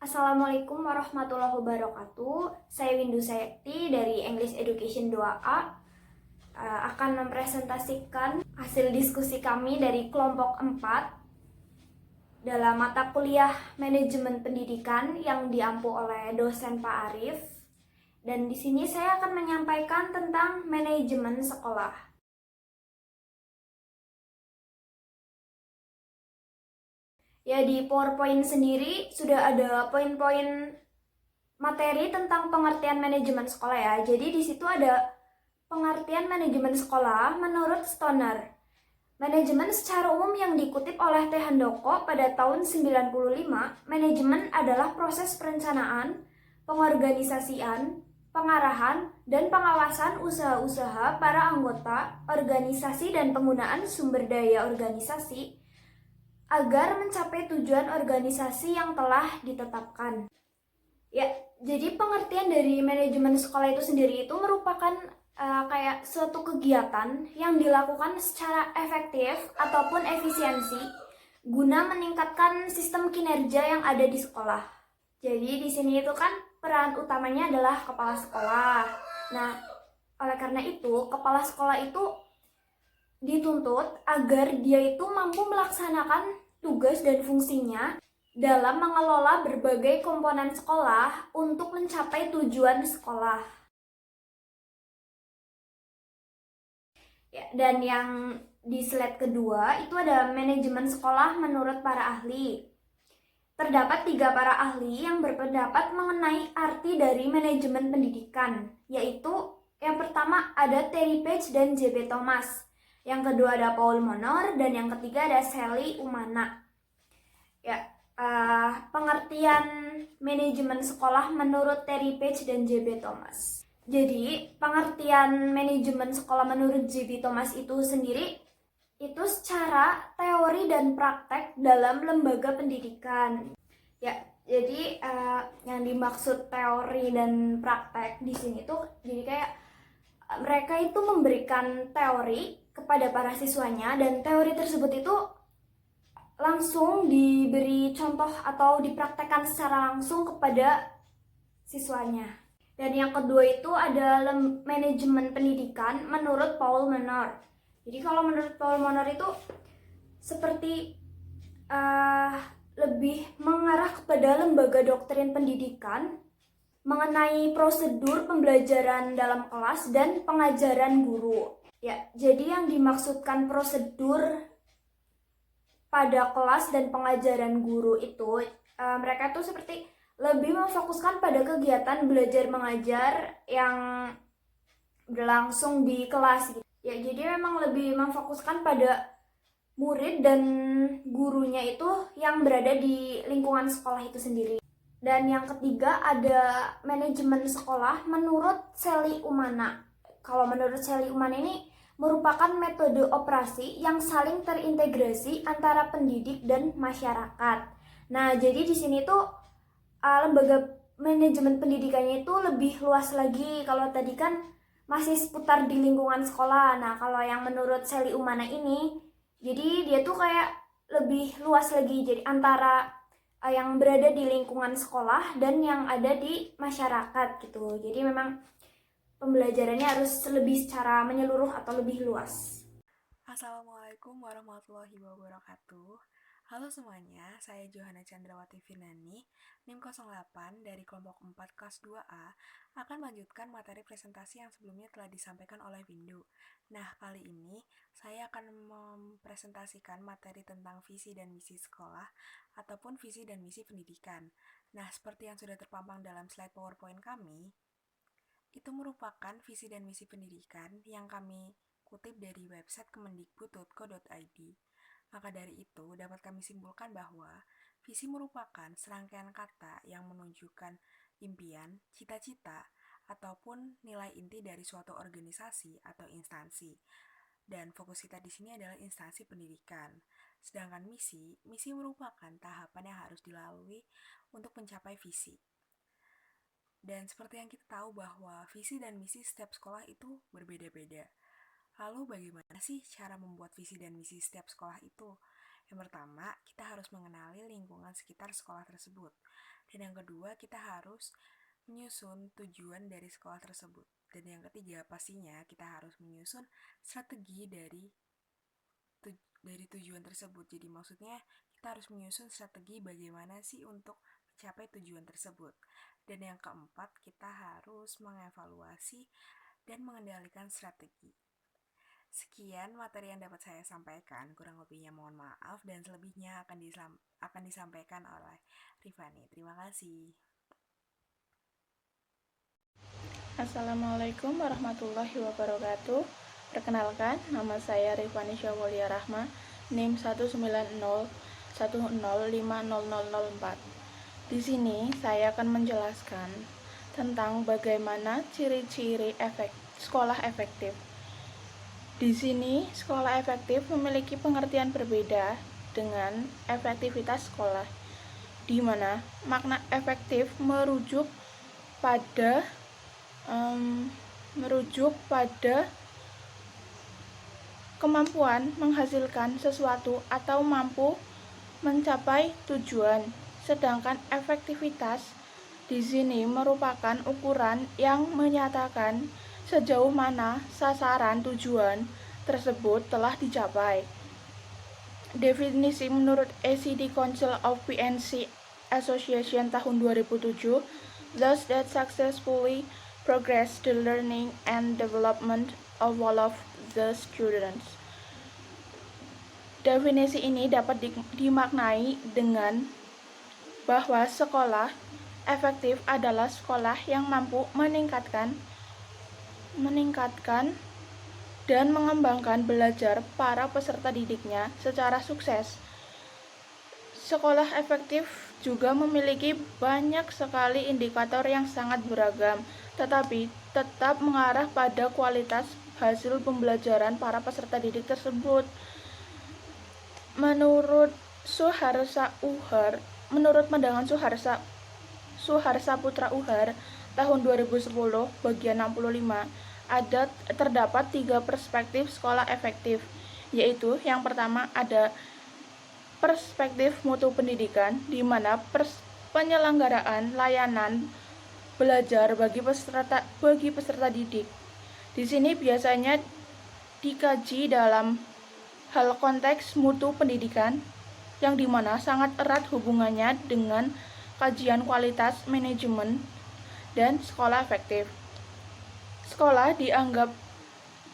Assalamualaikum warahmatullahi wabarakatuh. Saya Windu Sayakti dari English Education 2A akan mempresentasikan hasil diskusi kami dari kelompok 4 dalam mata kuliah Manajemen Pendidikan yang diampu oleh dosen Pak Arif. Dan di sini saya akan menyampaikan tentang manajemen sekolah. Ya, di PowerPoint sendiri sudah ada poin-poin materi tentang pengertian manajemen sekolah ya. Jadi di situ ada pengertian manajemen sekolah menurut Stoner. Manajemen secara umum yang dikutip oleh T. Handoko pada tahun 95, manajemen adalah proses perencanaan, pengorganisasian, pengarahan, dan pengawasan usaha-usaha para anggota, organisasi dan penggunaan sumber daya organisasi agar mencapai tujuan organisasi yang telah ditetapkan. Ya, jadi pengertian dari manajemen sekolah itu sendiri itu merupakan kayak suatu kegiatan yang dilakukan secara efektif ataupun efisiensi guna meningkatkan sistem kinerja yang ada di sekolah. Jadi di sini itu kan peran utamanya adalah kepala sekolah. Nah, oleh karena itu kepala sekolah itu dituntut agar dia itu mampu melaksanakan tugas dan fungsinya dalam mengelola berbagai komponen sekolah untuk mencapai tujuan sekolah. Ya, dan yang di slide kedua itu ada manajemen sekolah menurut para ahli. Terdapat 3 para ahli yang berpendapat mengenai arti dari manajemen pendidikan, yaitu yang pertama ada Terry Page dan J.B. Thomas, yang kedua ada Paul Monor, dan yang ketiga ada Sally Umana. Ya, pengertian manajemen sekolah menurut Terry Page dan J.B. Thomas. Jadi, pengertian manajemen sekolah menurut J.B. Thomas itu sendiri itu secara teori dan praktek dalam lembaga pendidikan. Ya, jadi yang dimaksud teori dan praktek di sini tuh jadi kayak mereka itu memberikan teori kepada para siswanya dan teori tersebut itu langsung diberi contoh atau dipraktekkan secara langsung kepada siswanya. Dan yang kedua itu ada manajemen pendidikan menurut Paul Monor. Jadi kalau menurut Paul Monor itu seperti lebih mengarah kepada lembaga doktrin pendidikan mengenai prosedur pembelajaran dalam kelas dan pengajaran guru. Ya, jadi yang dimaksudkan prosedur pada kelas dan pengajaran guru itu mereka tuh seperti lebih memfokuskan pada kegiatan belajar mengajar yang berlangsung di kelas gitu. Ya, jadi memang lebih memfokuskan pada murid dan gurunya itu yang berada di lingkungan sekolah itu sendiri. Dan yang ketiga ada manajemen sekolah menurut Sally Umana. Kalau menurut Sally Umana ini merupakan metode operasi yang saling terintegrasi antara pendidik dan masyarakat. Nah, jadi di sini tuh lembaga manajemen pendidikannya itu lebih luas lagi. Kalau tadi kan masih seputar di lingkungan sekolah. Nah, kalau yang menurut Sally Umana ini, jadi dia tuh kayak lebih luas lagi. Jadi antara yang berada di lingkungan sekolah dan yang ada di masyarakat gitu. Jadi memang pembelajarannya harus lebih secara menyeluruh atau lebih luas. Assalamualaikum warahmatullahi wabarakatuh. Halo semuanya, saya Johanna Chandrawati Firnani, NIM 08 dari kelompok 4 kelas 2A akan melanjutkan materi presentasi yang sebelumnya telah disampaikan oleh Windu. Nah, kali ini saya akan mempresentasikan materi tentang visi dan misi sekolah ataupun visi dan misi pendidikan. Nah, seperti yang sudah terpampang dalam slide PowerPoint kami, itu merupakan visi dan misi pendidikan yang kami kutip dari website kemendikbud.co.id. Maka dari itu, dapat kami simpulkan bahwa visi merupakan serangkaian kata yang menunjukkan impian, cita-cita, ataupun nilai inti dari suatu organisasi atau instansi. Dan fokus kita di sini adalah instansi pendidikan. Sedangkan misi merupakan tahapan yang harus dilalui untuk mencapai visi. Dan seperti yang kita tahu bahwa visi dan misi setiap sekolah itu berbeda-beda. Lalu bagaimana sih cara membuat visi dan misi setiap sekolah itu? Yang pertama, kita harus mengenali lingkungan sekitar sekolah tersebut. Dan yang kedua, kita harus menyusun tujuan dari sekolah tersebut. Dan yang ketiga, pastinya kita harus menyusun strategi dari tujuan tersebut. Jadi maksudnya kita harus menyusun strategi bagaimana sih untuk mencapai tujuan tersebut. Dan yang keempat, kita harus mengevaluasi dan mengendalikan strategi. Sekian materi yang dapat saya sampaikan, kurang lebihnya mohon maaf dan selebihnya akan disampaikan oleh Rifani. Terima kasih. Assalamualaikum warahmatullahi wabarakatuh. Perkenalkan, nama saya Rifani Syawulia Rahma, NIM 19010500004. Di sini saya akan menjelaskan tentang bagaimana ciri-ciri sekolah efektif. Di sini, sekolah efektif memiliki pengertian berbeda dengan efektivitas sekolah, di mana makna efektif merujuk pada kemampuan menghasilkan sesuatu atau mampu mencapai tujuan. Sedangkan efektivitas di sini merupakan ukuran yang menyatakan sejauh mana sasaran tujuan tersebut telah dicapai. Definisi menurut ACD Council of PNC Association tahun 2007, those that successfully progress the learning and development of all of the students. Definisi ini dapat dimaknai dengan bahwa sekolah efektif adalah sekolah yang mampu meningkatkan dan mengembangkan belajar para peserta didiknya secara sukses. Sekolah efektif juga memiliki banyak sekali indikator yang sangat beragam, tetapi tetap mengarah pada kualitas hasil pembelajaran para peserta didik tersebut. Menurut pandangan Suharsa Putra Uhar tahun 2010 bagian 65, terdapat 3 perspektif sekolah efektif, yaitu yang pertama ada perspektif mutu pendidikan, di mana penyelenggaraan layanan belajar bagi peserta didik. Di sini biasanya dikaji dalam hal konteks mutu pendidikan, yang dimana sangat erat hubungannya dengan kajian kualitas manajemen dan sekolah efektif.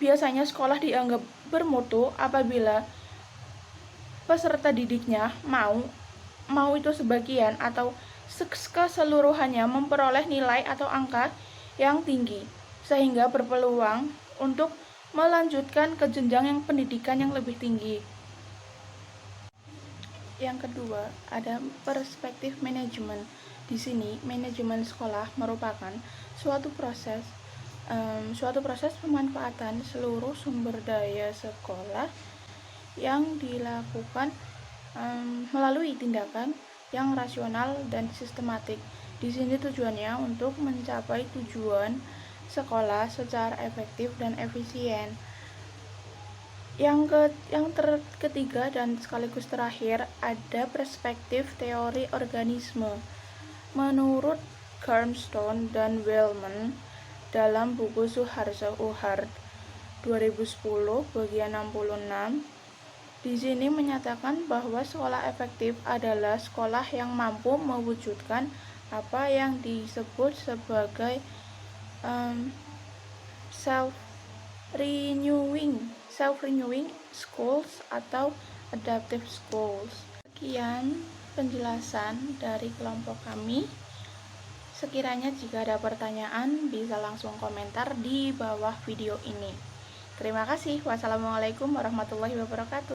Biasanya sekolah dianggap bermutu apabila peserta didiknya mau itu sebagian atau keseluruhannya memperoleh nilai atau angka yang tinggi, sehingga berpeluang untuk melanjutkan ke jenjang yang pendidikan yang lebih tinggi. Yang kedua, ada perspektif manajemen. Di sini, manajemen sekolah merupakan suatu proses pemanfaatan seluruh sumber daya sekolah yang dilakukan melalui tindakan yang rasional dan sistematik. Di sini tujuannya untuk mencapai tujuan sekolah secara efektif dan efisien. Yang ketiga dan sekaligus terakhir ada perspektif teori organisme. Menurut Gurmstone dan Wellman dalam buku Suharsa Uhar 2010 bagian 66, di sini menyatakan bahwa sekolah efektif adalah sekolah yang mampu mewujudkan apa yang disebut sebagai self-renewing schools atau adaptive schools. Sekian penjelasan dari kelompok kami. Sekiranya jika ada pertanyaan, bisa langsung komentar di bawah video ini. Terima kasih. Wassalamualaikum warahmatullahi wabarakatuh.